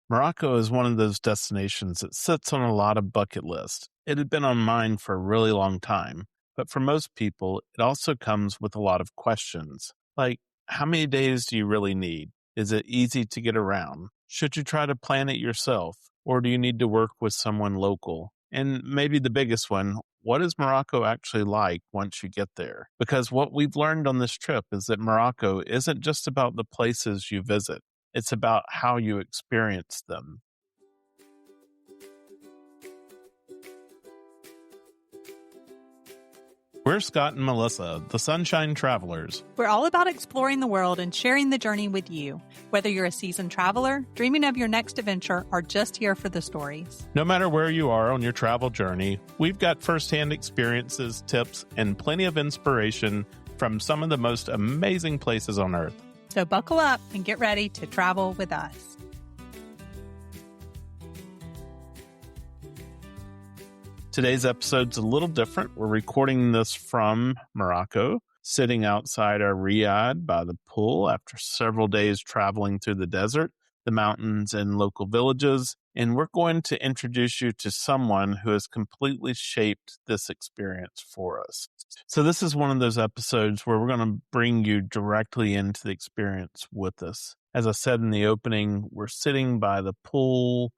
Morocco is one of those destinations that sits on a lot of bucket lists. It had been on mine for a really long time, but for most people, it also comes with a lot of questions. Like, how many days do you really need? Is it easy to get around? Should you try to plan it yourself? Or do you need to work with someone local? And maybe the biggest one, what is Morocco actually like once you get there? Because what we've learned on this trip is that Morocco isn't just about the places you visit. It's about how you experience them. We're Scott and Melissa, the Sunshine Travelers. We're all about exploring the world and sharing the journey with you, whether you're a seasoned traveler, dreaming of your next adventure, or just here for the stories. No matter where you are on your travel journey, we've got firsthand experiences, tips, and plenty of inspiration from some of the most amazing places on Earth. So buckle up and get ready to travel with us. Today's episode's a little different. We're recording this from Morocco, sitting outside our riad by the pool after several days traveling through the desert, the mountains, and local villages. And we're going to introduce you to someone who has completely shaped this experience for us. So this is one of those episodes where we're going to bring you directly into the experience with us. As I said in the opening, we're sitting by the pool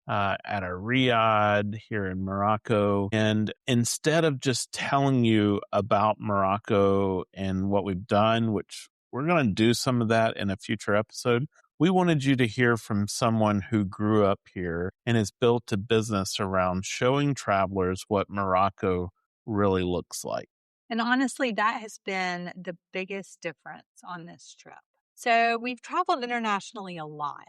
at our riad here in Morocco. And instead of just telling you about Morocco and what we've done, which we're going to do some of that in a future episode, we wanted you to hear from someone who grew up here and has built a business around showing travelers what Morocco really looks like. And honestly, that has been the biggest difference on this trip. So we've traveled internationally a lot,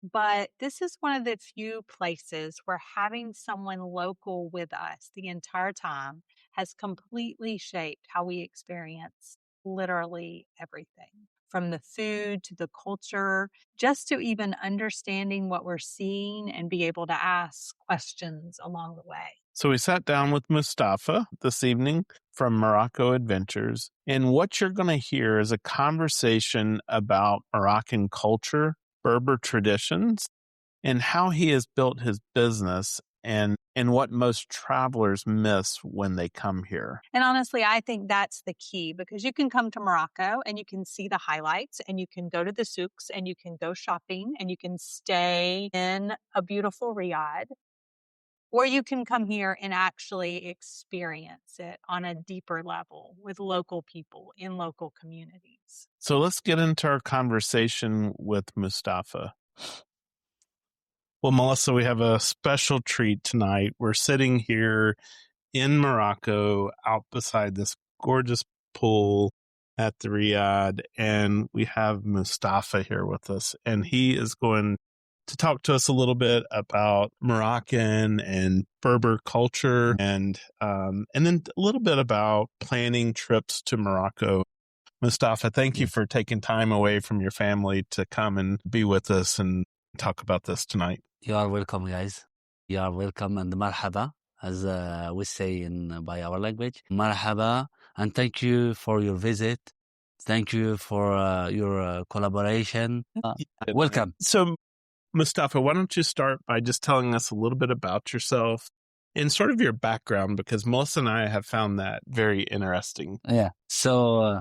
but this is one of the few places where having someone local with us the entire time has completely shaped how we experience literally everything, from the food to the culture, just to even understanding what we're seeing and be able to ask questions along the way. So we sat down with Mustafa this evening from Morocco Adventures, and what you're going to hear is a conversation about Moroccan culture, Berber traditions, and how he has built his business and what most travelers miss when they come here. And honestly, I think that's the key, because you can come to Morocco and you can see the highlights and you can go to the souks and you can go shopping and you can stay in a beautiful riad, or you can come here and actually experience it on a deeper level with local people in local communities. So let's get into our conversation with Mustafa. Well, Melissa, we have a special treat tonight. We're sitting here in Morocco out beside this gorgeous pool at the riad, and we have Mustafa here with us, and he is going to talk to us a little bit about Moroccan and Berber culture, and then a little bit about planning trips to Morocco. Mustafa, thank you for taking time away from your family to come and be with us and talk about this tonight. You are welcome, guys. You are welcome, and marhaba, as we say by our language. Marhaba, and thank you for your visit. Thank you for your collaboration. Welcome. So, Mustafa, why don't you start by just telling us a little bit about yourself and sort of your background, because Melissa and I have found that very interesting. Yeah. So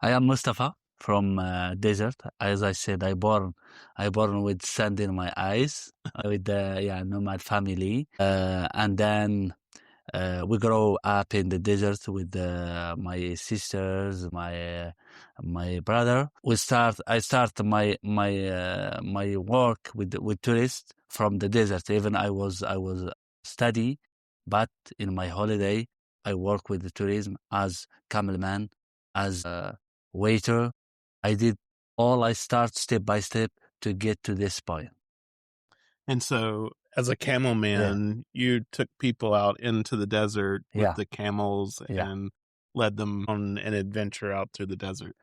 I am Mustafa from desert. As I said, I born with sand in my eyes with nomad family, and then we grow up in the desert with my sisters, my brother. I start my work with tourists from the desert. Even I was study, but in my holiday I work with the tourism as camelman, as a waiter. I start step by step to get to this point. And so, as a camel man, you took people out into the desert with the camels and led them on an adventure out through the desert.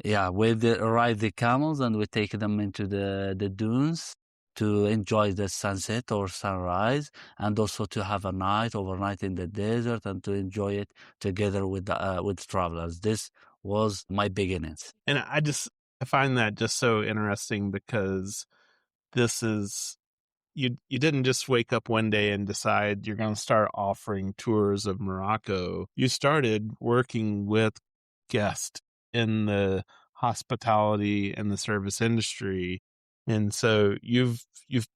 Yeah, we ride the camels and we take them into the dunes to enjoy the sunset or sunrise, and also to have overnight in the desert, and to enjoy it together with travelers. This was my beginnings. And I find that just so interesting, because this is you didn't just wake up one day and decide you're going to start offering tours of Morocco. You started working with guests in the hospitality and the service industry. And so you've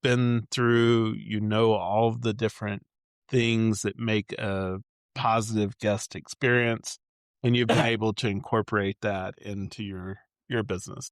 been through, all of the different things that make a positive guest experience, and you've been able to incorporate that into your business.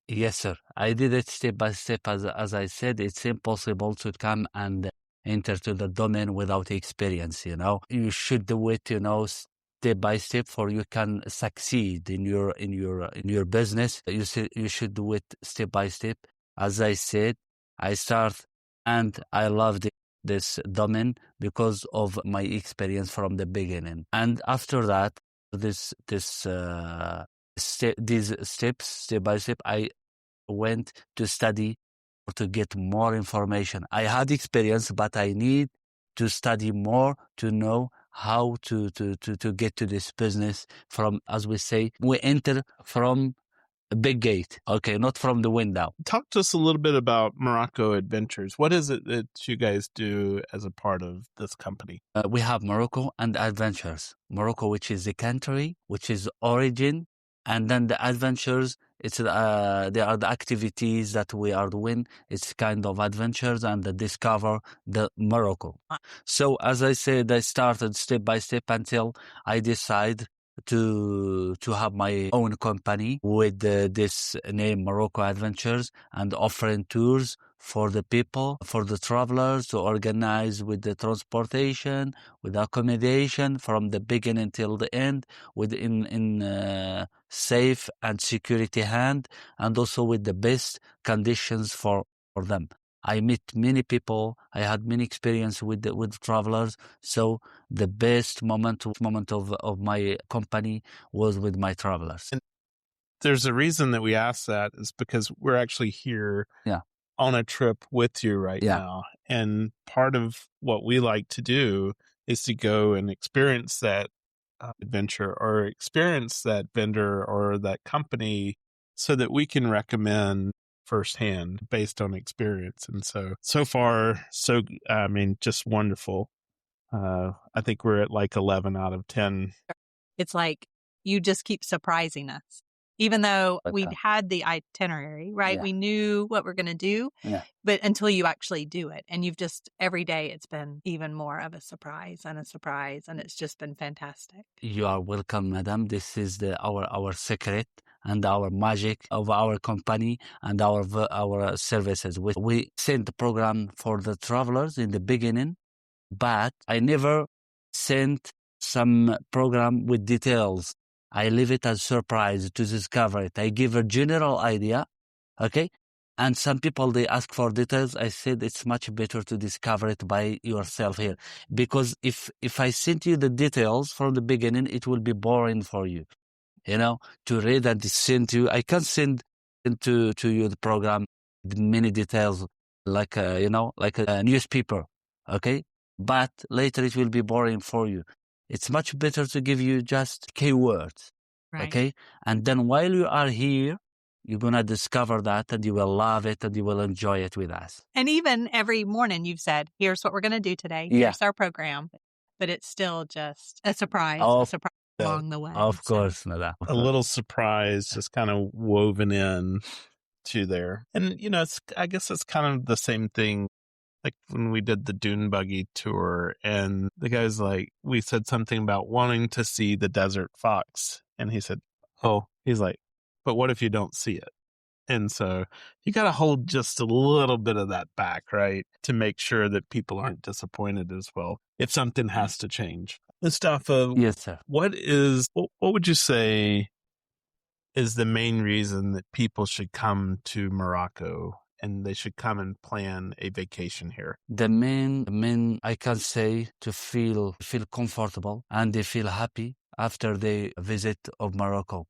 Yes, sir. I did it step by step. As I said, it's impossible to come and enter to the domain without experience. You should do it, step by step, for you can succeed in your business. You should do it step by step. As I said, I start and I loved this domain because of my experience from the beginning. And after that, these steps, step by step, I went to study to get more information. I had experience, but I need to study more to know how to get to this business from, as we say, we enter from a big gate, okay, not from the window. Talk to us a little bit about Morocco Adventures. What is it that you guys do as a part of this company? We have Morocco and Adventures. Morocco, which is the country, which is origin, and then the adventures, it's they are the activities that we are doing. It's kind of adventures and the discover the Morocco. So as I said, I started step by step until I decide to have my own company with this name Morocco Adventures, and offering tours for the people, for the travelers, to organize with the transportation, with accommodation from the beginning till the end, in safe and security hand, and also with the best conditions for them. I met many people. I had many experience with travelers. So the best moment of my company was with my travelers. And there's a reason that we ask that is because we're actually here on a trip with you right now. And part of what we like to do is to go and experience that adventure or experience that vendor or that company so that we can recommend firsthand based on experience. And so far, just wonderful. I think we're at like 11 out of 10. It's like you just keep surprising us. Even though we'd had the itinerary, right? We knew what we're going to do, but until you actually do it. And you've just, every day it's been even more of a surprise. And it's just been fantastic. You are welcome, madam. This is our secret and our magic of our company and our services. We sent the program for the travelers in the beginning, but I never sent some program with details. I leave it as surprise to discover it. I give a general idea, okay? And some people, they ask for details. I said it's much better to discover it by yourself here. Because if I send you the details from the beginning, it will be boring for you, to read and send to you. I can send to you the program with many details, like a newspaper, okay? But later it will be boring for you. It's much better to give you just keywords, okay? And then while you are here, you're going to discover that and you will love it and you will enjoy it with us. And even every morning you've said, here's what we're going to do today. Here's our program. But it's still just a surprise, along the way. Of course, madam. A little surprise just kind of woven in to there. And, I guess it's kind of the same thing. Like when we did the dune buggy tour and the guy's like, we said something about wanting to see the desert fox. And he said, he's like, but what if you don't see it? And so you got to hold just a little bit of that back, right? To make sure that people aren't disappointed as well. If something has to change. Mustafa, yes, sir. What would you say is the main reason that people should come to Morocco and they should come and plan a vacation here? The main, I can say, to feel comfortable and they feel happy after they visit of Morocco.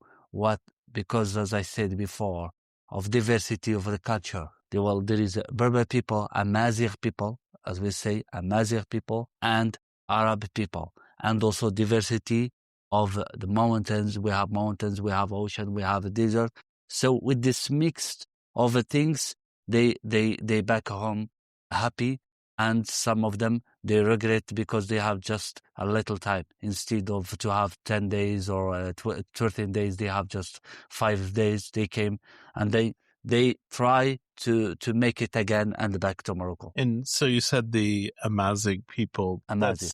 Because as I said before, of diversity of the culture. There is Berber people, Amazigh people, as we say, Amazigh people, and Arab people. And also diversity of the mountains. We have mountains, we have ocean, we have a desert. So with this mix of things, they back home happy, and some of them they regret because they have just a little time instead of to have 10 days or 13 days. They have just 5 days. They came and they try to make it again and back to Morocco. And so you said the Amazigh people. Amazigh.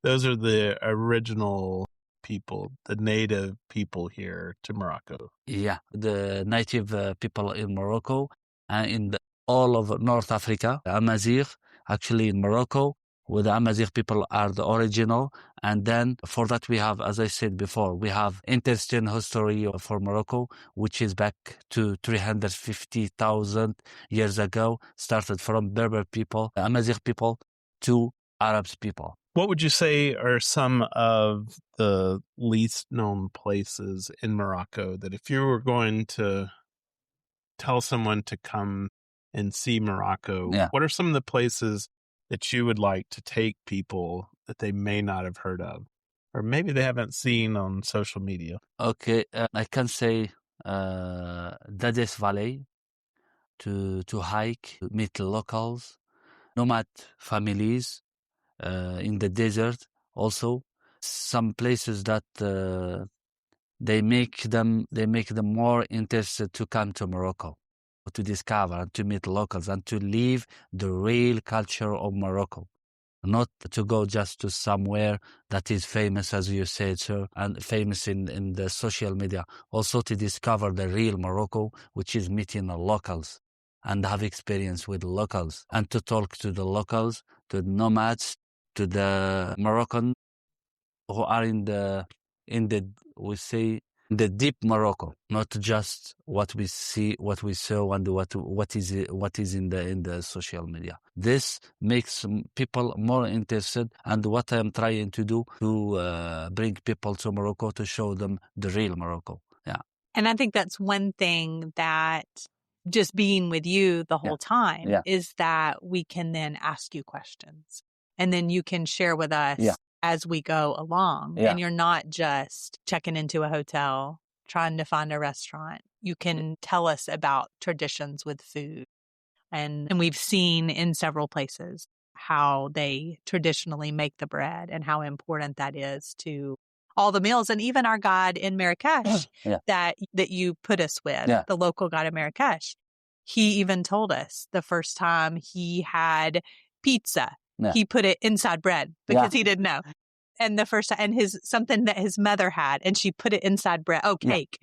Those are the original people, the native people here to Morocco. Yeah, the native people in Morocco and in all of North Africa. Amazigh, actually in Morocco, where the Amazigh people are the original. And then for that we have, as I said before, we have interesting history for Morocco, which is back to 350,000 years ago, started from Berber people, Amazigh people, to Arabs people. What would you say are some of the least known places in Morocco that if you were going to tell someone to come and see Morocco, what are some of the places that you would like to take people that they may not have heard of, or maybe they haven't seen on social media? Okay, I can say Dades Valley, to hike, to meet locals, nomad families in the desert. Also, some places that they make them more interested to come to Morocco, to discover and to meet locals and to live the real culture of Morocco. Not to go just to somewhere that is famous, as you said, sir, and famous in the social media. Also to discover the real Morocco, which is meeting the locals and have experience with locals and to talk to the locals, to the nomads, to the Moroccan who are in the we say the deep Morocco, not just what we see, what we saw, and what is in the social media. This makes people more interested, and what I am trying to do to bring people to Morocco to show them the real Morocco. Yeah, and I think that's one thing that just being with you the whole time is that we can then ask you questions, and then you can share with us as we go along. And you're not just checking into a hotel, trying to find a restaurant. You can tell us about traditions with food. And we've seen in several places how they traditionally make the bread and how important that is to all the meals. And even our guide in Marrakesh that you put us with, the local guide in Marrakesh, he even told us the first time he had pizza, he put it inside bread because he didn't know. And the first time, and something that his mother had, and she put it inside bread. Oh, cake.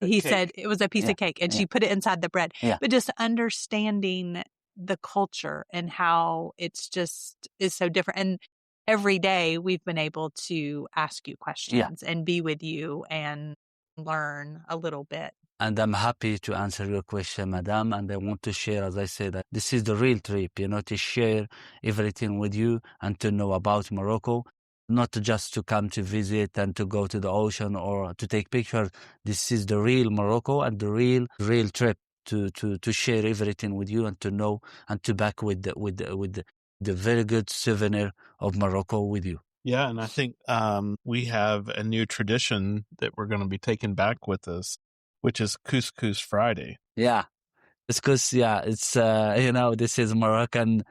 He said it was a piece of cake, and she put it inside the bread. But just understanding the culture and how it's just is so different. And every day we've been able to ask you questions and be with you and learn a little bit. And I'm happy to answer your question, madam. And I want to share, as I said, that this is the real trip, to share everything with you and to know about Morocco, not just to come to visit and to go to the ocean or to take pictures. This is the real Morocco and the real trip to share everything with you and to know and to back with the very good souvenir of Morocco with you. Yeah, and I think we have a new tradition that we're going to be taking back with us, which is Couscous Friday. Yeah. Couscous, it's, this is Moroccan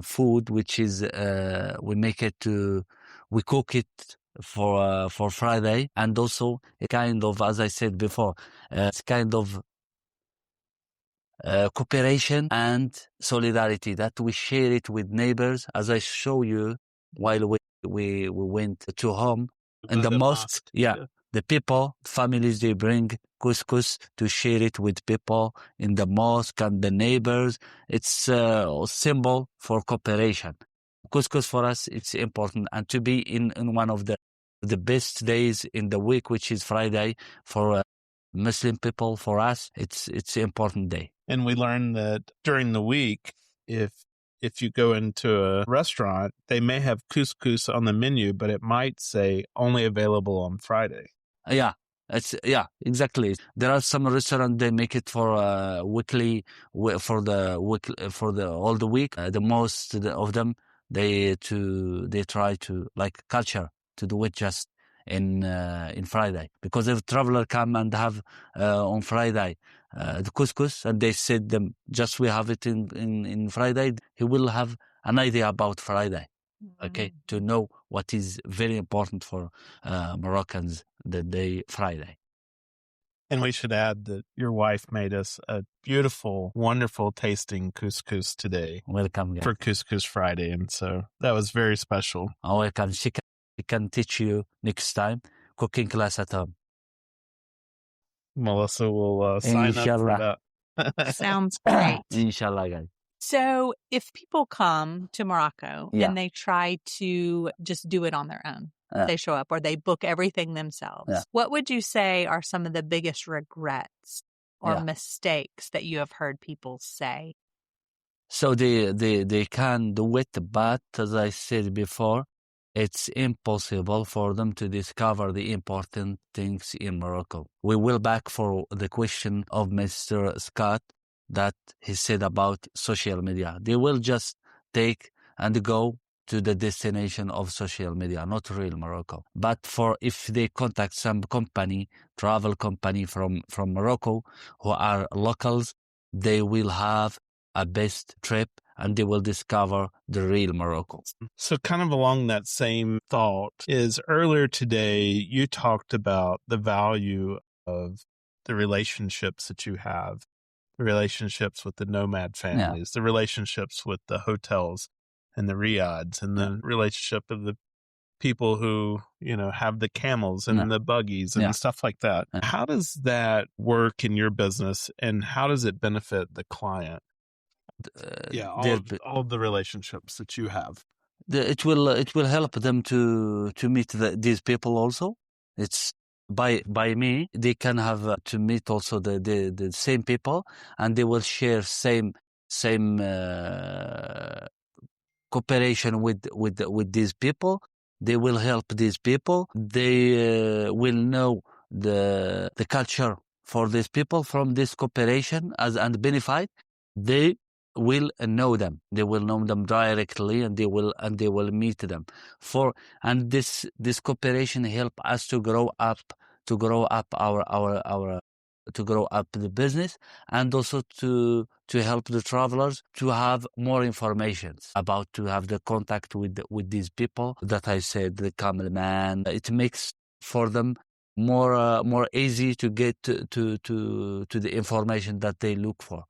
food, which is, we cook it for Friday. And also a kind of, as I said before, it's kind of cooperation and solidarity that we share it with neighbors, as I show you while we went to home in the mosque. The people, families, they bring couscous to share it with people in the mosque and the neighbors. It's a symbol for cooperation. Couscous for us, it's important, and to be in one of the best days in the week, which is Friday, for Muslim people, for us, it's an important day. And we learned that during the week, if you go into a restaurant, they may have couscous on the menu, but it might say only available on Friday. Exactly. There are some restaurants they make it for weekly, for all the week. The most of them they try to like culture to do it just in Friday, because if traveler come and have on Friday the couscous, and they said them just we have it in Friday, he will have an idea about Friday. Okay, to know what is very important for Moroccans the day Friday. And we should add that your wife made us a beautiful, wonderful tasting couscous today Welcome, guys. for Couscous Friday. And so that was very special. Welcome. She can teach you next time cooking class at home. Melissa will sign up for that. Sounds great. Inshallah, guys. So if people come to Morocco Yeah. and they try to just do it on their own, Yeah. they show up or they book everything themselves, Yeah. what would you say are some of the biggest regrets or Yeah. mistakes that you have heard people say? So they can do it, but as I said before, it's impossible for them to discover the important things in Morocco. We will back for the question of Mr. Scott that he said about social media. They will just take and go to the destination of social media, not real Morocco. But for if they contact some company, travel company from Morocco who are locals, they will have a best trip and they will discover the real Morocco. So kind of along that same thought is earlier today, you talked about the value of the relationships that you have, the relationships with the nomad families, the relationships with the hotels and the riads, and the relationship of the people who, have the camels and the buggies and stuff like that. How does that work in your business, and how does it benefit the client? All of the relationships that you have. It will help them to meet these people also. It's by me they can have to meet also the same people, and they will share same cooperation with these people. They will help these people. They will know the culture for these people from this cooperation and benefit. They will know them. They will know them directly, and they will meet them. And this cooperation help us to grow up the business, and also to help the travelers to have more information about, to have the contact with these people that I said, the camel man. It makes for them more easy to get to the information that they look for.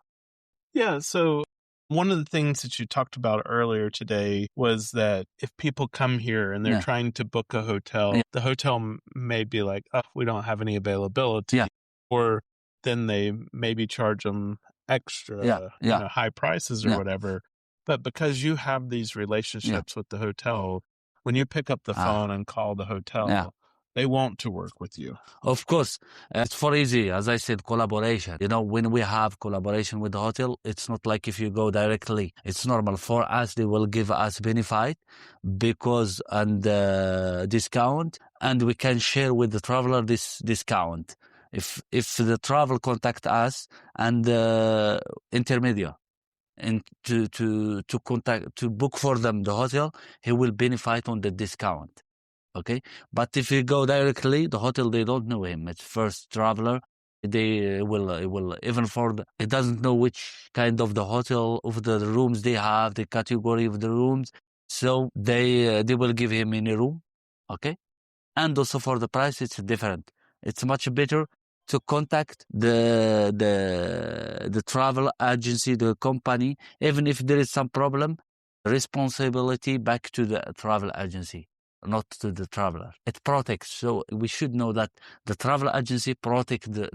Yeah, so one of the things that you talked about earlier today was that if people come here and they're trying to book a hotel, the hotel may be like, oh, we don't have any availability. Or then they maybe charge them extra, high prices or whatever. But because you have these relationships with the hotel, when you pick up the phone and call the hotel, they want to work with you. Of course, it's for easy, as I said, collaboration. When we have collaboration with the hotel, it's not like if you go directly. It's normal for us. They will give us benefit and discount, and we can share with the traveler this discount. If the travel contact us and intermediate and to contact, to book for them the hotel, he will benefit on the discount. Okay, but if you go directly, the hotel, they don't know him. It's first traveler. They will even he doesn't know which kind of the hotel, of the rooms they have, the category of the rooms. So they will give him any room. Okay, and also for the price, it's different. It's much better to contact the travel agency, the company, even if there is some problem. Responsibility back to the travel agency, not to the traveler. It protects. So we should know that the travel agency protect the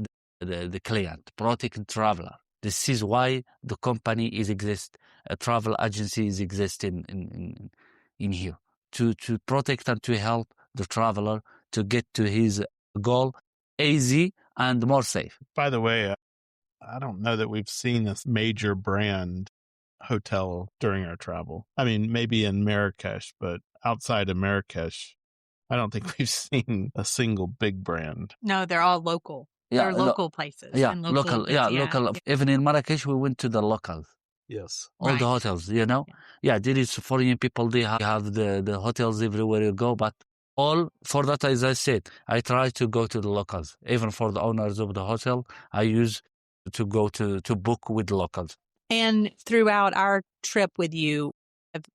client, protect the traveler. This is why the company exist. A travel agency is existing in here to protect and to help the traveler to get to his goal easy and more safe. By the way, I don't know that we've seen this major brand hotel during our travel. I mean, maybe in Marrakesh, but outside of Marrakesh, I don't think we've seen a single big brand. No, they're all local. They're local places. Yeah, and local. Local. Even in Marrakesh, we went to the locals. Yes. All the hotels, Yeah, there is foreign people. They have the hotels everywhere you go, but All for that, as I said, I try to go to the locals. Even for the owners of the hotel, I use to go to book with locals. And throughout our trip with you,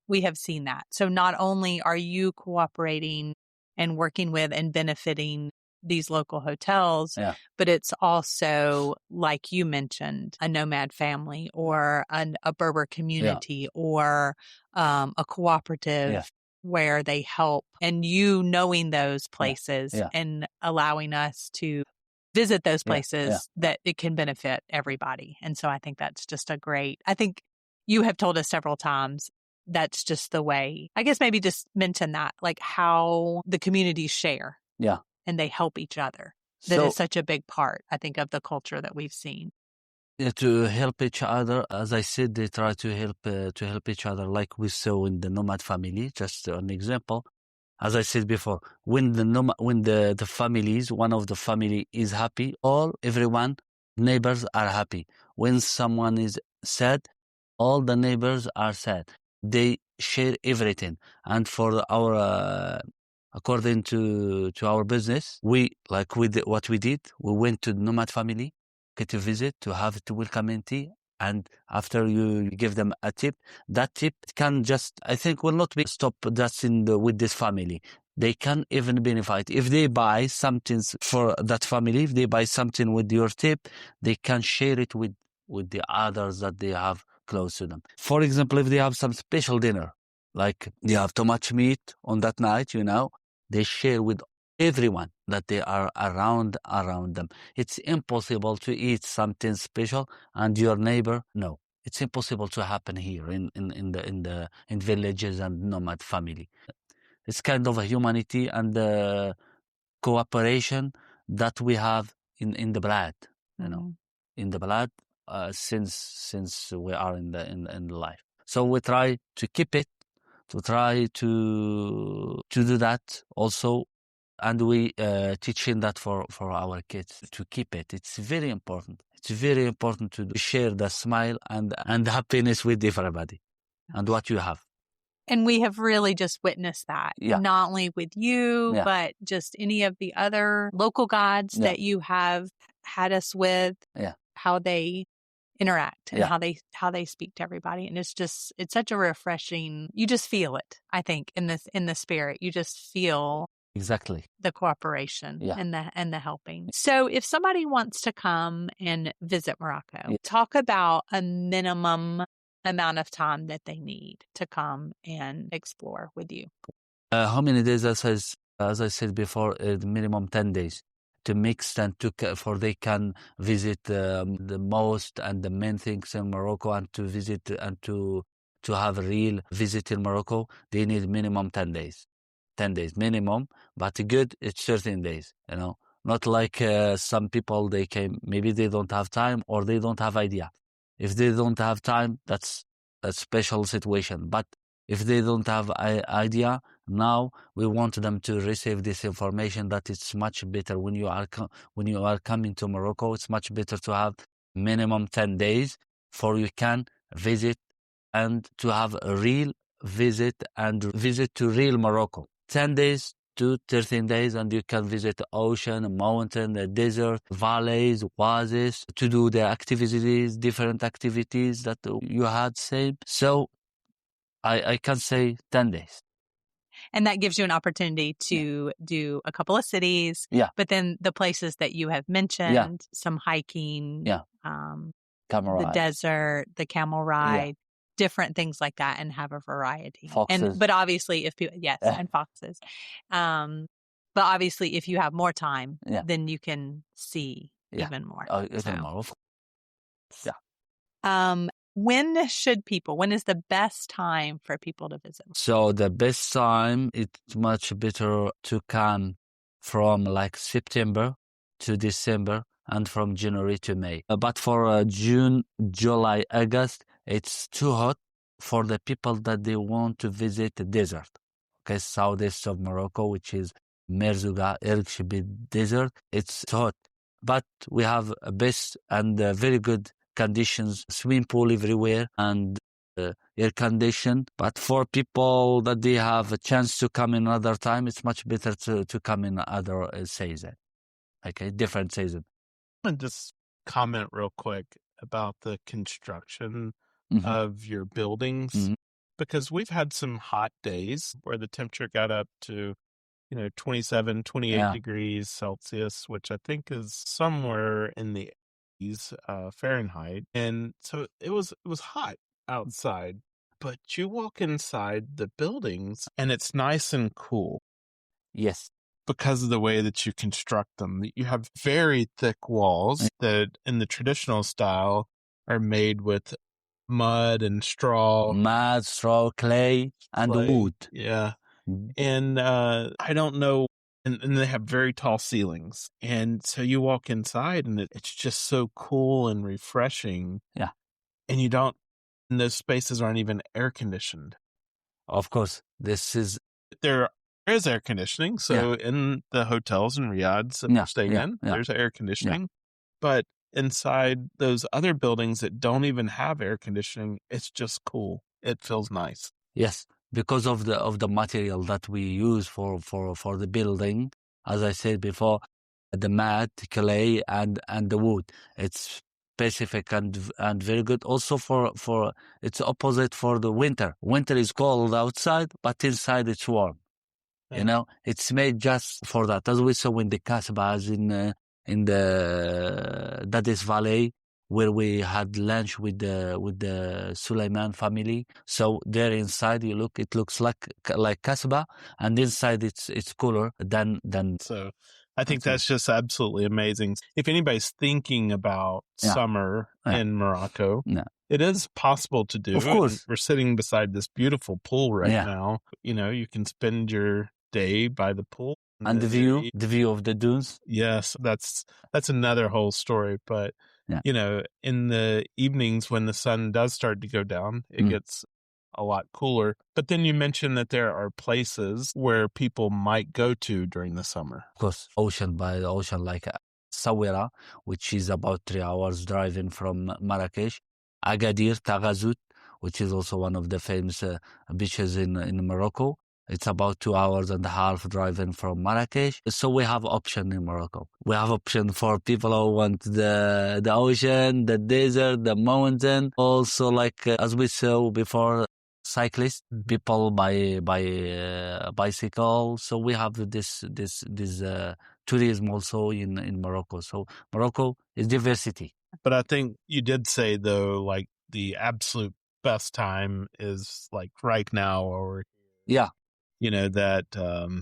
we have seen that. So not only are you cooperating and working with and benefiting these local hotels, Yeah. but it's also, like you mentioned, a nomad family or a Berber community or a cooperative Yeah. where they help. And you knowing those places Yeah. and allowing us to visit those Yeah. places that it can benefit everybody. And so I think that's just I think you have told us several times that's just the way. I guess maybe just mention that, like how the communities share. Yeah. And they help each other. That is such a big part, I think, of the culture that we've seen. To help each other, as I said, they try to help each other, like we saw in the nomad family. Just an example, as I said before, when the families, one of the family is happy, everyone neighbors are happy. When someone is sad, all the neighbors are sad. They share everything, and for our according to our business, we what we did. We went to the nomad family, get a visit to have to welcome tea, and after you give them a tip, that tip can just, I think, will not be stop just with this family. They can even benefit if they buy something for that family. If they buy something with your tip, they can share it with the others that they have close to them. For example, if they have some special dinner, like they have too much meat on that night, they share with everyone that they are around them. It's impossible to eat something special and your neighbor. No, it's impossible to happen here in villages and nomad family. It's kind of a humanity and cooperation that we have in the blood, in the blood since we are in the life. So we try to keep it, to try to do that also. And we teaching that for our kids to keep it. It's very important. It's very important to share the smile and happiness with everybody and what you have. And we have really just witnessed that, not only with you, but just any of the other local guides that you have had us with, how they interact and how they speak to everybody. And it's such a refreshing, you just feel it, I think, in the spirit. You just feel exactly the cooperation and the helping. So if somebody wants to come and visit Morocco, talk about a minimum amount of time that they need to come and explore with you. How many days? As I said before, minimum 10 days to mix and for they can visit the most and the main things in Morocco, and to visit and to have a real visit in Morocco. They need minimum 10 days. 10 days minimum, but good, it's 13 days, not like some people, they came, maybe they don't have time or they don't have idea. If they don't have time, that's a special situation. But if they don't have idea, now we want them to receive this information that it's much better when you are coming to Morocco. It's much better to have minimum 10 days for you can visit and to have a real visit to real Morocco. 10 days to 13 days, and you can visit the ocean, a mountain, a desert, valleys, oases, to do the activities, different activities that you had said. So I can say 10 days. And that gives you an opportunity to do a couple of cities, but then the places that you have mentioned, some hiking, the desert, the camel ride, different things like that, and have a variety. Foxes. But obviously if people, and foxes. But obviously if you have more time, then you can see even more. Even more. When is the best time for people to visit? So the best time, it's much better to come from like September to December and from January to May. But for June, July, August, it's too hot for the people that they want to visit the desert. Okay, southeast of Morocco, which is Merzouga, Erkshibit Desert. It's hot, but we have a best and very good conditions, swimming pool everywhere, and air conditioned. But for people that they have a chance to come in another time, it's much better to come in other season. Okay, different season. And just comment real quick about the construction of your buildings, because we've had some hot days where the temperature got up to 27, 28 degrees Celsius, which I think is somewhere in the 80s Fahrenheit. And so it was hot outside, but you walk inside the buildings and it's nice and cool. Yes. Because of the way that you construct them. You have very thick walls that in the traditional style are made with mud and straw. Mud, straw, clay, and wood. Yeah. And I don't know. And they have very tall ceilings. And so you walk inside and it's just so cool and refreshing. Yeah. And and those spaces aren't even air conditioned. Of course, There is air conditioning. So in the hotels and riads that we're staying in, there's air conditioning. But inside those other buildings that don't even have air conditioning, it's just cool. It feels nice. Yes, because of the material that we use for the building. As I said before, the mat, clay, and the wood. It's specific and very good. Also for it's opposite for the winter. Winter is cold outside, but inside it's warm. Yeah. It's made just for that. As we saw in the Casbahs in the Dadis Valley, where we had lunch with the Suleiman family. So there inside, it looks like Casbah, and inside it's cooler than. So I think that's just absolutely amazing. If anybody's thinking about summer in Morocco, it is possible to do. Of course. We're sitting beside this beautiful pool right now. You can spend your day by the pool. And the view of the dunes. Yes, that's another whole story. But, in the evenings when the sun does start to go down, it gets a lot cooler. But then you mentioned that there are places where people might go to during the summer. Of course, by the ocean, like Sawira, which is about 3 hours driving from Marrakesh. Agadir, Tagazout, which is also one of the famous beaches in Morocco. It's about 2 hours and a half driving from Marrakesh. So we have option in Morocco. We have option for people who want the ocean, the desert, the mountain. Also, like as we saw before, cyclists, people by bicycle. So we have this tourism also in Morocco. So Morocco is diversity. But I think you did say though, like the absolute best time is like right now, or that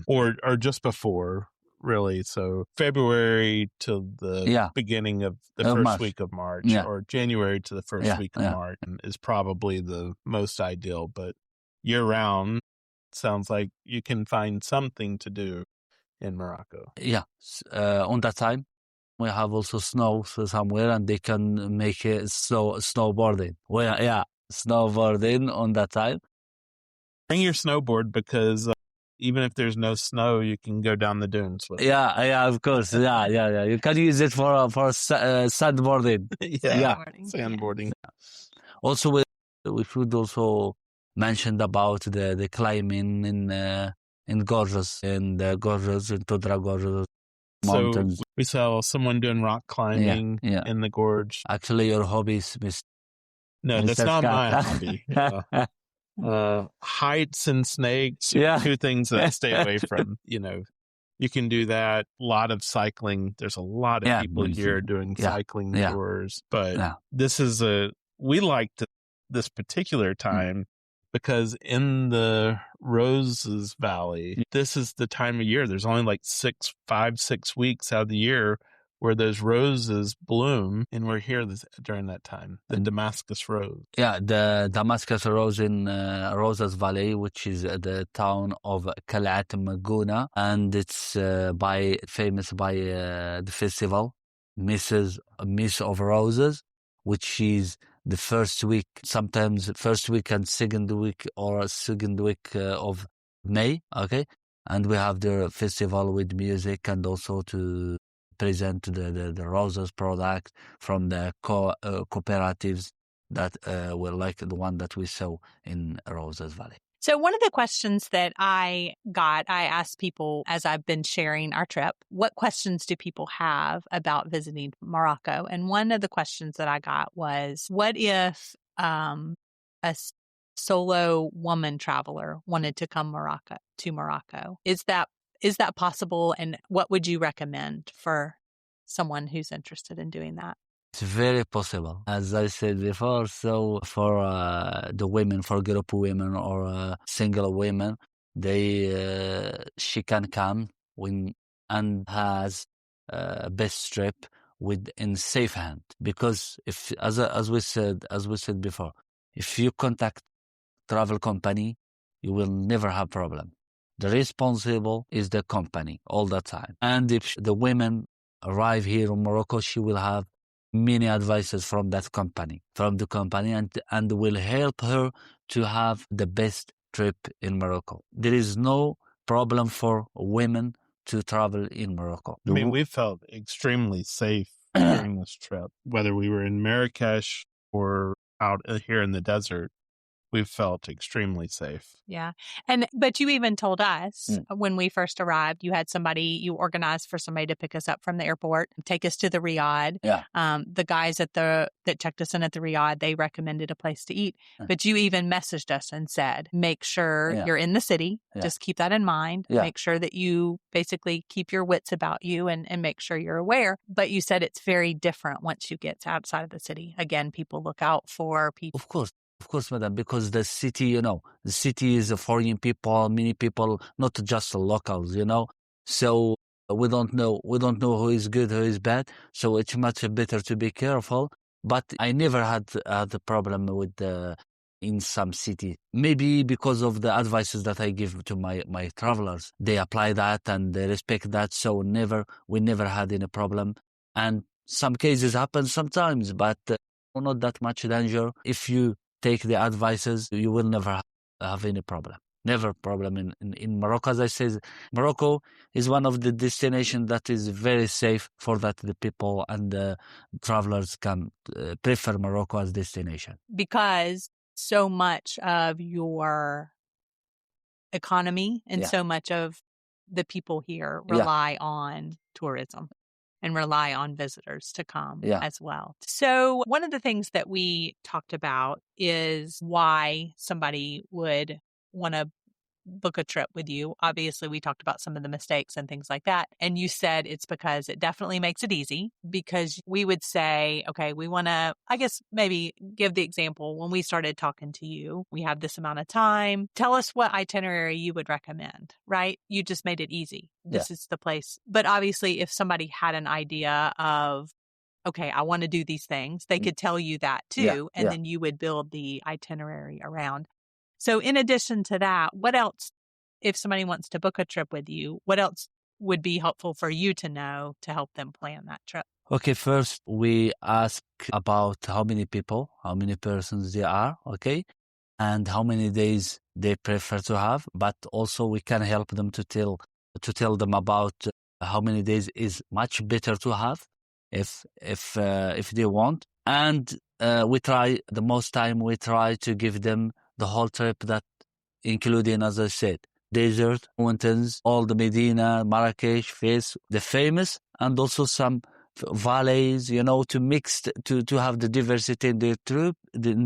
or just before, really. So February to the beginning of the first March. week of March, or January to the first week of March is probably the most ideal. But year round, sounds like you can find something to do in Morocco. Yeah, on that time we have also snow somewhere, and they can make snowboarding. Well, snowboarding on that time. Bring your snowboard, because even if there's no snow, you can go down the dunes with it. Yeah, of course. Yeah. You can use it for sandboarding. Sandboarding. Also, we should also mention about the climbing in gorges, in Tundra gorges. Mountains. So we saw someone doing rock climbing in the gorge. Actually, your hobby is No, that's not my hobby. Heights and snakes, two things that I stay away from. You can do that. A lot of cycling. There's a lot of people here doing cycling tours. But we liked this particular time because in the Roses Valley, this is the time of year. There's only like 5-6 weeks out of the year where those roses bloom, and we're here during that time, the Damascus rose. Yeah, the Damascus rose in Roses Valley, which is the town of Kalat Maguna, and it's famous by the festival, Miss of Roses, which is the first week, sometimes first week and second week of May, okay? And we have the festival with music and also to present the roses product from the cooperatives that were like the one that we saw in Roses Valley. So one of the questions that I asked people as I've been sharing our trip, what questions do people have about visiting Morocco? And one of the questions that I got was, what if solo woman traveler wanted to come to Morocco? Is that possible? And what would you recommend for someone who's interested in doing that? It's very possible, as I said before. So for the women, for group women or single women, she can come and has best trip in safe hand, because if as we said before, if you contact travel company, you will never have problem. The responsible is the company all the time. And if the women arrive here in Morocco, she will have many advices from the company, and will help her to have the best trip in Morocco. There is no problem for women to travel in Morocco. I mean, we felt extremely safe during this trip, whether we were in Marrakesh or out here in the desert. We felt extremely safe. Yeah. But you even told us when we first arrived, you organized for somebody to pick us up from the airport, take us to the riad. Yeah. The guys that checked us in at the riad, they recommended a place to eat. But you even messaged us and said, make sure you're in the city. Yeah. Just keep that in mind. Yeah. Make sure that you basically keep your wits about you and make sure you're aware. But you said it's very different once you get outside of the city. Again, people look out for people. Of course, madam, because the city is foreign people, many people, not just locals, So we don't know who is good, who is bad. So it's much better to be careful. But I never had the problem with in some city. Maybe because of the advices that I give to my travelers, they apply that and they respect that. So we never had any problem. And some cases happen sometimes, but not that much danger. If you take the advices, you will never have any problem. Never problem in Morocco. As I said, Morocco is one of the destinations that is very safe for that the people and the travelers can prefer Morocco as destination. Because so much of your economy and so much of the people here rely on tourism and rely on visitors to come as well. So one of the things that we talked about is why somebody would want to book a trip with you. Obviously, we talked about some of the mistakes and things like that. And you said it's because it definitely makes it easy, because we would say, okay, we want to, I guess maybe give the example. When we started talking to you, we have this amount of time. Tell us what itinerary you would recommend, right? You just made it easy. This is the place. But obviously, if somebody had an idea of, okay, I want to do these things, they could tell you that too. And then you would build the itinerary around. So in addition to that, what else, if somebody wants to book a trip with you, what else would be helpful for you to know to help them plan that trip? Okay, first we ask about how many persons they are, okay, and how many days they prefer to have. But also we can help them to tell them about how many days is much better to have if they want. And we try to give them the whole trip, that including, as I said, desert, mountains, all the Medina, Marrakesh, Fez, the famous, and also some valleys, to mix, to have the diversity in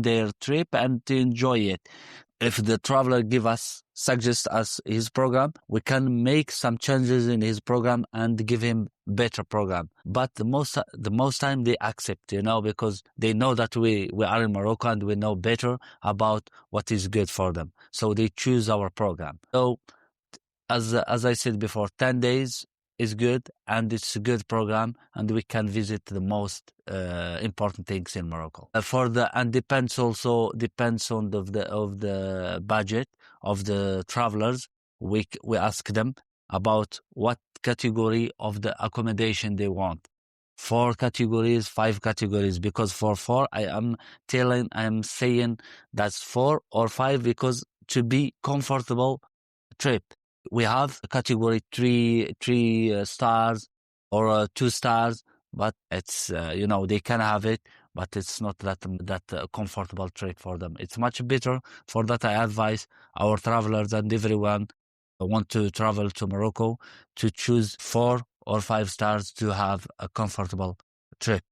their trip and to enjoy it. If the traveler suggest us his program, we can make some changes in his program and give him better program. But the most time they accept, because they know that we are in Morocco and we know better about what is good for them. So they choose our program. So as I said before, 10 days is good, and it's a good program, and we can visit the most important things in Morocco. Depends on the budget of the travelers. We ask them about what category of the accommodation they want. 4 categories, 5 categories, because for 4 I am saying that's 4 or 5, because to be comfortable trip. We have a category 3 stars or 2 stars, but it's they can have it. but it's not that comfortable trip for them. It's much better. For that, I advise our travelers and everyone who want to travel to Morocco to choose 4 or 5 stars to have a comfortable trip.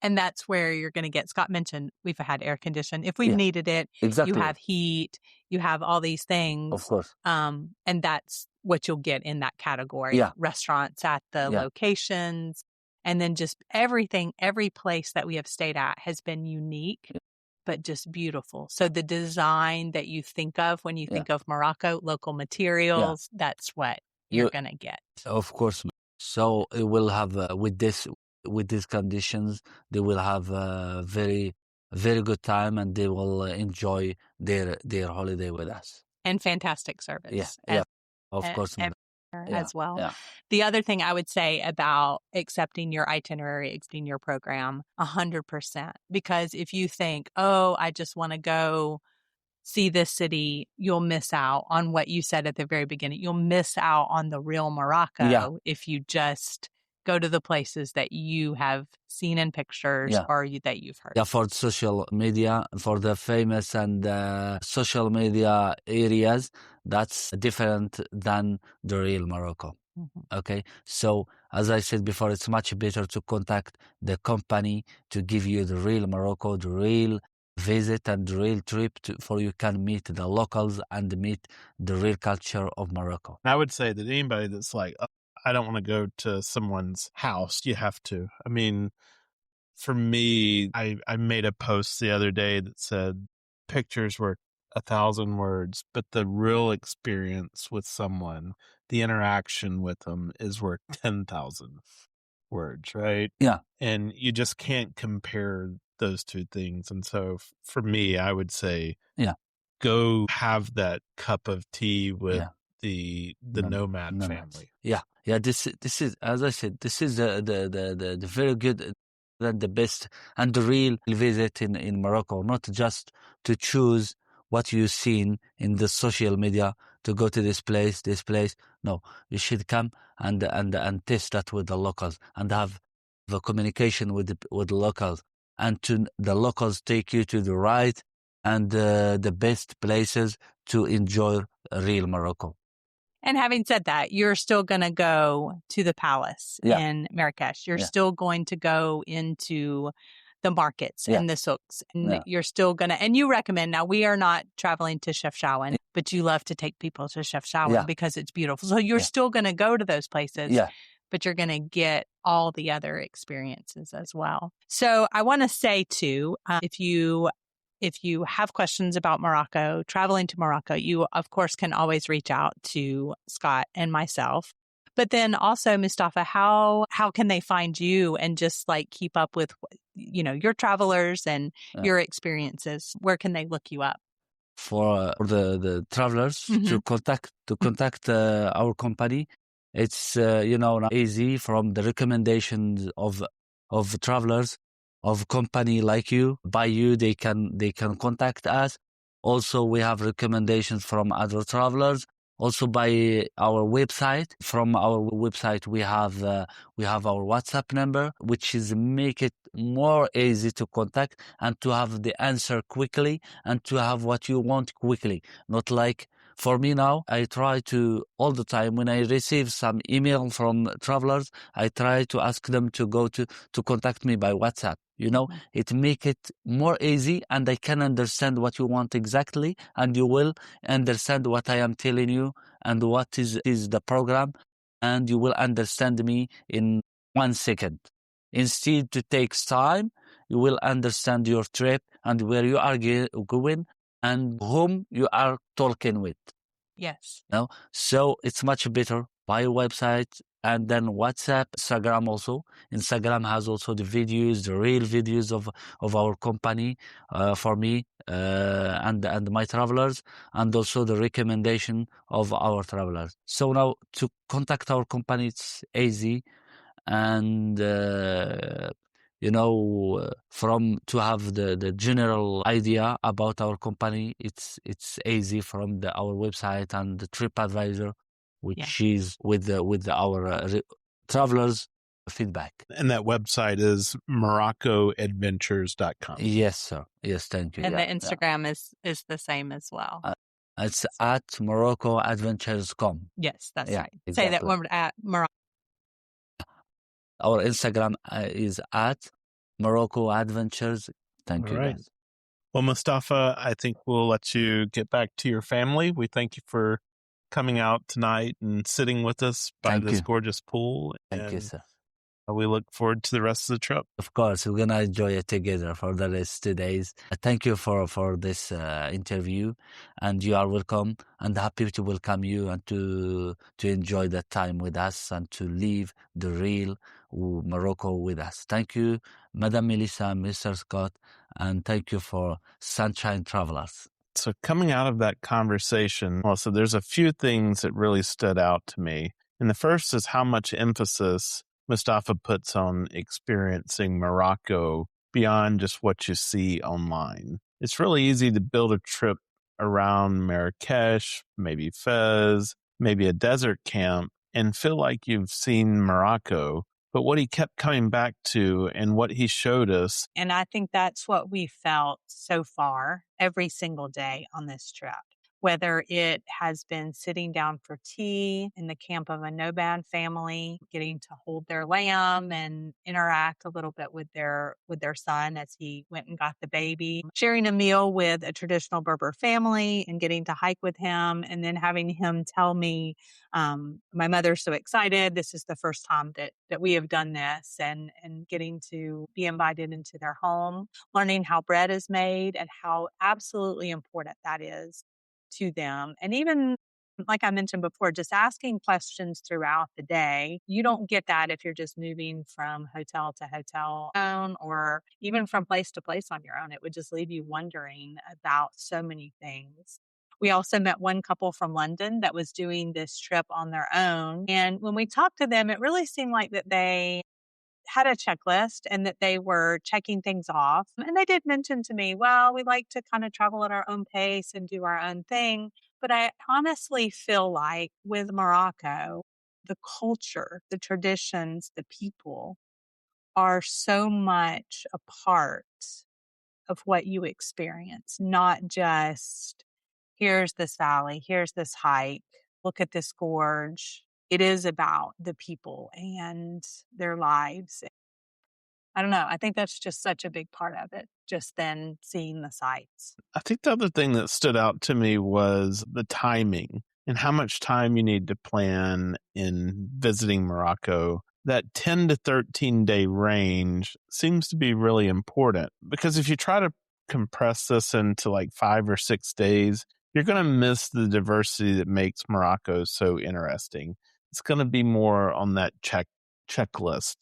And that's where you're going to get, Scott mentioned, we've had air condition. If we've Yeah, needed it, exactly. you have heat, you have all these things. Of course. And that's what you'll get in that category. Yeah. Restaurants at the locations, and then just everything, every place that we have stayed at has been unique, but just beautiful. So the design that you think of when you think of Morocco, local materials, that's what you're going to get. Of course. So it will have, with these conditions, they will have a very, very good time, and they will enjoy their holiday with us. And fantastic service. Of course. As well. The other thing I would say about accepting your itinerary, accepting your program, 100%. Because if you think, oh, I just want to go see this city, you'll miss out on what you said at the very beginning. You'll miss out on the real Morocco if you just go to the places that you have seen in pictures or that you've heard. Yeah, for social media, for the famous and social media areas, that's different than the real Morocco. Okay, so as I said before, it's much better to contact the company to give you the real Morocco, the real visit and the real trip for you can meet the locals and meet the real culture of Morocco. I would say that anybody that's like, oh, I don't want to go to someone's house, you have to. I mean, for me, I made a post the other day that said pictures were 1,000 words, but the real experience with someone, the interaction with them is worth 10,000 words, right? Yeah. And you just can't compare those two things. And so for me, I would say, go have that cup of tea with the nomad family. Yeah. This is, as I said, this is the very good and the best and the real visit in Morocco, not just to choose what you've seen in the social media to go to this place. No, you should come and test that with the locals and have the communication with the locals, and to the locals take you to the right and the best places to enjoy real Morocco. And having said that, you're still going to go to the palace in Marrakesh. You're still going to go into the markets and the souks. And you're still going to, and you recommend, now we are not traveling to Chefchaouen, but you love to take people to Chefchaouen because it's beautiful. So you're still going to go to those places, but you're going to get all the other experiences as well. So I want to say too, if you have questions about Morocco, traveling to Morocco, you, of course, can always reach out to Scott and myself. But then also, Mustafa, how can they find you and just like keep up with, your travelers and your experiences? Where can they look you up? For the travelers to contact our company, it's easy from the recommendations of travelers, of company like you. By you, they can contact us. Also, we have recommendations from other travelers. Also, by our website. From our website, we have our WhatsApp number, which is make it more easy to contact and to have the answer quickly and to have what you want quickly. Not like for me now, I try to all the time when I receive some email from travelers, I try to ask them to go to contact me by WhatsApp. It make it more easy, and I can understand what you want exactly, and you will understand what I am telling you and what is the program, and you will understand me in 1 second. Instead to take time, you will understand your trip and where you are going and whom you are talking with. Yes. So it's much better by website and then WhatsApp, Instagram also. Instagram has also the videos, the real videos of our company for me and my travelers, and also the recommendation of our travelers. So now to contact our company, it's easy, and from to have the general idea about our company, it's easy from our website and the TripAdvisor, which is with our travelers feedback. And that website is moroccoadventures.com. Yes, sir. Yes, thank you. And Yeah, the Instagram is the same as well. It's at moroccoadventures.com. Yes, that's Yeah, right. Say that exactly. one at Morocco. Our Instagram is at Morocco Adventures. Thank All you, right. guys. Well, Mustafa, I think we'll let you get back to your family. We thank you for coming out tonight and sitting with us by Thank this you. gorgeous pool. Thank you, And sir. we look forward to the rest of the trip. Of course, we're gonna enjoy it together for the rest 2 days. Thank you for this interview, and you are welcome. And happy to welcome you and to enjoy the time with us and to leave the real Morocco with us. Thank you, Madam Melissa, Mr. Scott, and thank you for Sunshine Travelers. So coming out of that conversation, well, so there's a few things that really stood out to me. And the first is how much emphasis Mustafa puts on experiencing Morocco beyond just what you see online. It's really easy to build a trip around Marrakesh, maybe Fez, maybe a desert camp, and feel like you've seen Morocco. But what he kept coming back to and what he showed us. And I think that's what we felt so far every single day on this trip. Whether it has been sitting down for tea in the camp of a Noban family, getting to hold their lamb and interact a little bit with their son as he went and got the baby, sharing a meal with a traditional Berber family and getting to hike with him, and then having him tell me, my mother's so excited. This is the first time that we have done this, and getting to be invited into their home, learning how bread is made and how absolutely important that is to them. And even like I mentioned before, just asking questions throughout the day. You don't get that if you're just moving from hotel to hotel or even from place to place on your own. It would just leave you wondering about so many things. We also met one couple from London that was doing this trip on their own. And when we talked to them, it really seemed like that they had a checklist and that they were checking things off. And they did mention to me, well, we like to kind of travel at our own pace and do our own thing. But I honestly feel like with Morocco, the culture, the traditions, the people are so much a part of what you experience, not just here's this valley, here's this hike, look at this gorge. It is about the people and their lives. I don't know. I think that's just such a big part of it, just then seeing the sights. I think the other thing that stood out to me was the timing and how much time you need to plan in visiting Morocco. That 10 to 13 day range seems to be really important because if you try to compress this into like 5 or 6 days, you're going to miss the diversity that makes Morocco so interesting. It's going to be more on that checklist,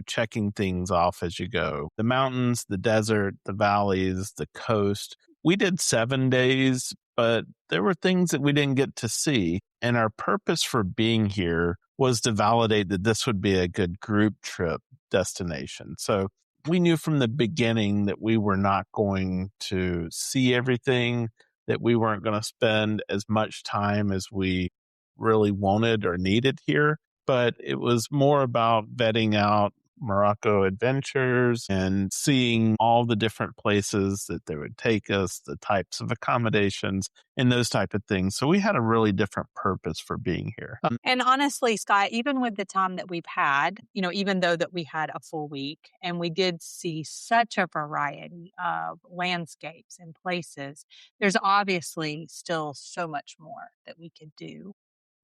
checking things off as you go. The mountains, the desert, the valleys, the coast. We did 7 days, but there were things that we didn't get to see. And our purpose for being here was to validate that this would be a good group trip destination. So we knew from the beginning that we were not going to see everything, that we weren't going to spend as much time as we really wanted or needed here. But it was more about vetting out Morocco adventures and seeing all the different places that they would take us, the types of accommodations and those type of things. So we had a really different purpose for being here. And honestly, Scott, even with the time that we've had, even though that we had a full week and we did see such a variety of landscapes and places, there's obviously still so much more that we could do.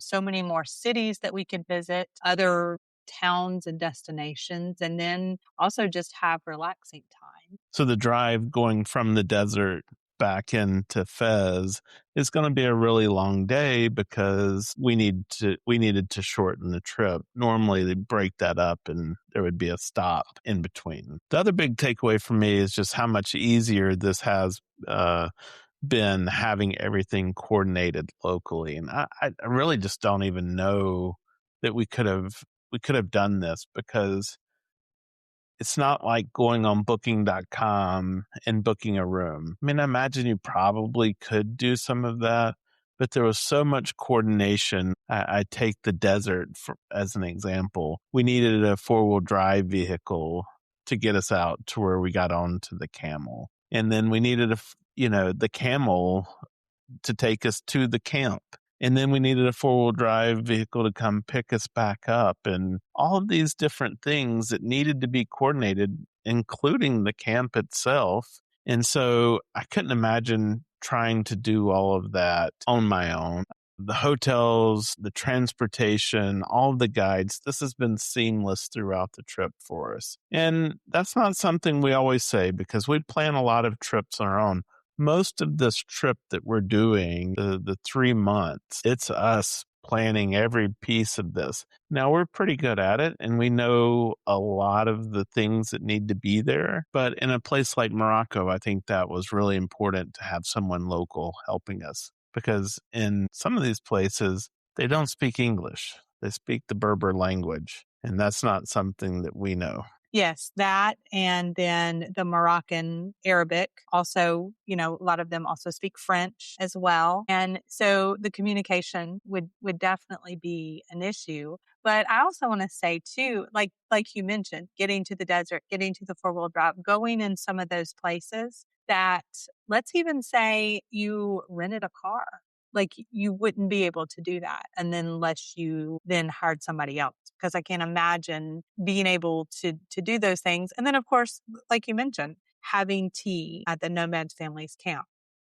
So many more cities that we could visit, other towns and destinations, and then also just have relaxing time. So the drive going from the desert back into Fez is going to be a really long day because we needed to shorten the trip. Normally they break that up and there would be a stop in between. The other big takeaway for me is just how much easier this has been having everything coordinated locally. And I really just don't even know that we could have done this because it's not like going on booking.com and booking a room. I mean, I imagine you probably could do some of that, but there was so much coordination. I take the desert as an example. We needed a 4-wheel drive vehicle to get us out to where we got onto the camel. And then we needed the camel to take us to the camp. And then we needed a 4-wheel drive vehicle to come pick us back up, and all of these different things that needed to be coordinated, including the camp itself. And so I couldn't imagine trying to do all of that on my own. The hotels, the transportation, all of the guides, this has been seamless throughout the trip for us. And that's not something we always say, because we plan a lot of trips on our own. Most of this trip that we're doing, the 3 months, it's us planning every piece of this. Now, we're pretty good at it, and we know a lot of the things that need to be there. But in a place like Morocco, I think that was really important to have someone local helping us, because in some of these places, they don't speak English. They speak the Berber language, and that's not something that we know. Yes, that, and then the Moroccan Arabic. Also, a lot of them also speak French as well. And so the communication would definitely be an issue. But I also want to say too, like you mentioned, getting to the desert, getting to the 4-wheel drive, going in some of those places that, let's even say you rented a car. Like, you wouldn't be able to do that, and then unless you then hired somebody else, because I can't imagine being able to do those things. And then, of course, like you mentioned, having tea at the Nomads Families Camp,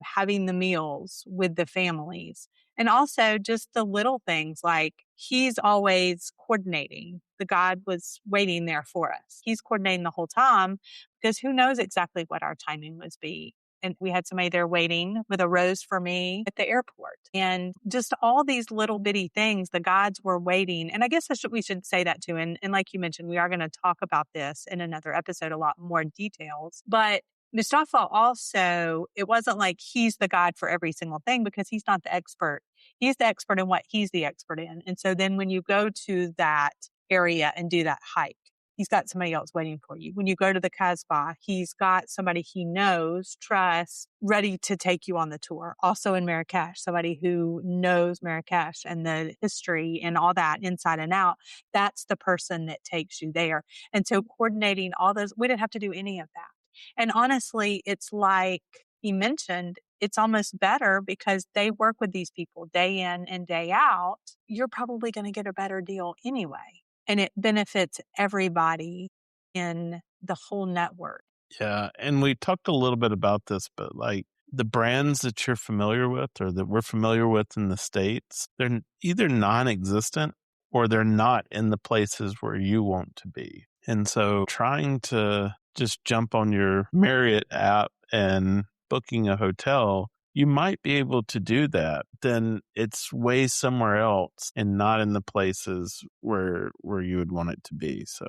having the meals with the families, and also just the little things like he's always coordinating. The God was waiting there for us. He's coordinating the whole time, because who knows exactly what our timing was be. And we had somebody there waiting with a rose for me at the airport. And just all these little bitty things, the gods were waiting. And I guess we should say that too. And like you mentioned, we are going to talk about this in another episode, a lot more details. But Mustafa also, it wasn't like he's the God for every single thing, because he's not the expert. He's the expert in what he's the expert in. And so then when you go to that area and do that hike, he's got somebody else waiting for you. When you go to the Casbah, he's got somebody he knows, trusts, ready to take you on the tour. Also in Marrakesh, somebody who knows Marrakesh and the history and all that inside and out. That's the person that takes you there. And so coordinating all those, we didn't have to do any of that. And honestly, it's like he mentioned, it's almost better because they work with these people day in and day out. You're probably going to get a better deal anyway. And it benefits everybody in the whole network. Yeah. And we talked a little bit about this, but like the brands that you're familiar with or that we're familiar with in the States, they're either non existent or they're not in the places where you want to be. And so trying to just jump on your Marriott app and booking a hotel, you might be able to do that. Then it's way somewhere else and not in the places where you would want it to be. So.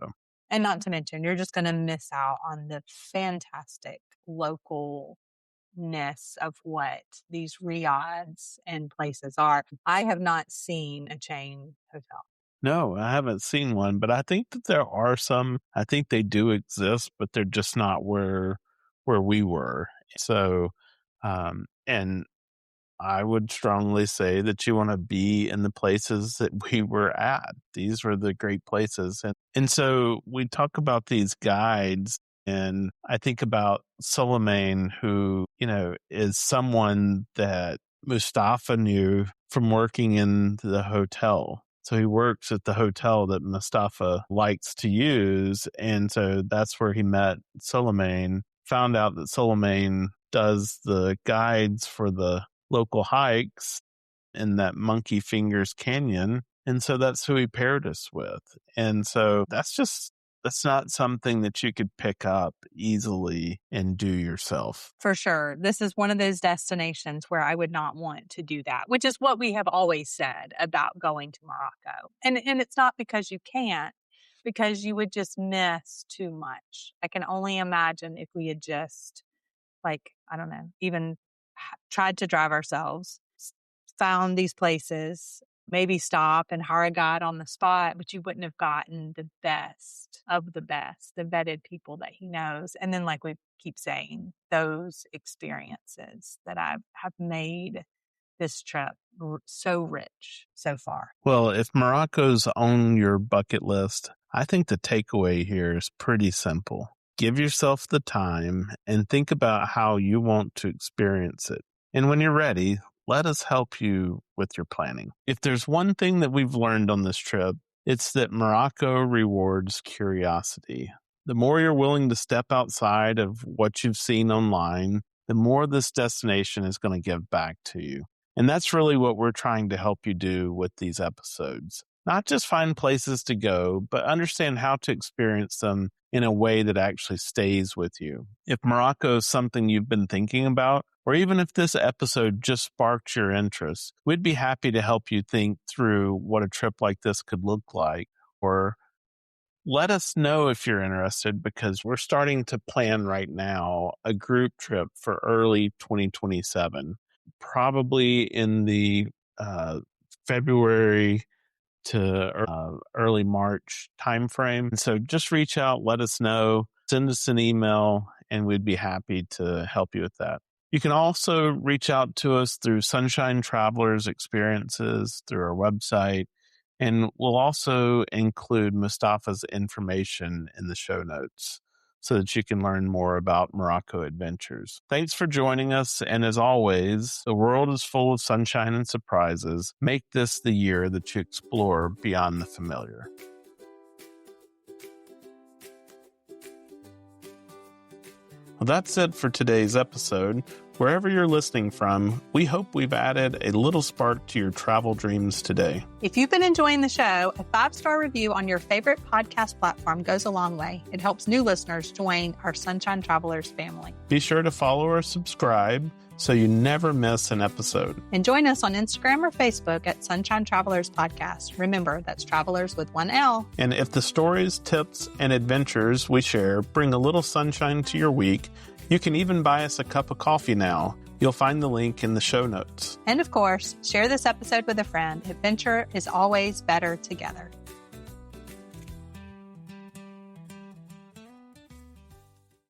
And not to mention, you're just going to miss out on the fantastic localness of what these riads and places are. I have not seen a chain hotel. No, I haven't seen one, but I think that there are some. I think they do exist, but they're just not where we were. So, and I would strongly say that you want to be in the places that we were at. These were the great places. And so we talk about these guides, and I think about Suleiman, who, is someone that Mustafa knew from working in the hotel. So he works at the hotel that Mustafa likes to use. And so that's where he met Suleiman, found out that Suleiman does the guides for the local hikes in that Monkey Fingers Canyon. And so that's who he paired us with. And so that's not something that you could pick up easily and do yourself. For sure. This is one of those destinations where I would not want to do that, which is what we have always said about going to Morocco. And it's not because you can't, because you would just miss too much. I can only imagine if we had just, like, I don't know, even tried to drive ourselves, found these places, maybe stop and hire a guide on the spot, but you wouldn't have gotten the best of the best, the vetted people that he knows. And then, like we keep saying, those experiences that I have made this trip so rich so far. Well, if Morocco's on your bucket list, I think the takeaway here is pretty simple. Give yourself the time and think about how you want to experience it. And when you're ready, let us help you with your planning. If there's one thing that we've learned on this trip, it's that Morocco rewards curiosity. The more you're willing to step outside of what you've seen online, the more this destination is going to give back to you. And that's really what we're trying to help you do with these episodes. Not just find places to go, but understand how to experience them in a way that actually stays with you. If Morocco is something you've been thinking about, or even if this episode just sparked your interest, we'd be happy to help you think through what a trip like this could look like. Or let us know if you're interested, because we're starting to plan right now a group trip for early 2027, probably in the February to early March timeframe. And so just reach out, let us know, send us an email, and we'd be happy to help you with that. You can also reach out to us through Sunshine Travelers Experiences, through our website, and we'll also include Mustafa's information in the show notes so that you can learn more about Morocco adventures. Thanks for joining us, and as always, the world is full of sunshine and surprises. Make this the year that you explore beyond the familiar. Well, that's it for today's episode. Wherever you're listening from, we hope we've added a little spark to your travel dreams today. If you've been enjoying the show, a 5-star review on your favorite podcast platform goes a long way. It helps new listeners join our Sunshine Travelers family. Be sure to follow or subscribe so you never miss an episode. And join us on Instagram or Facebook at Sunshine Travelers Podcast. Remember, that's Travelers with one L. And if the stories, tips, and adventures we share bring a little sunshine to your week, you can even buy us a cup of coffee now. You'll find the link in the show notes. And of course, share this episode with a friend. Adventure is always better together.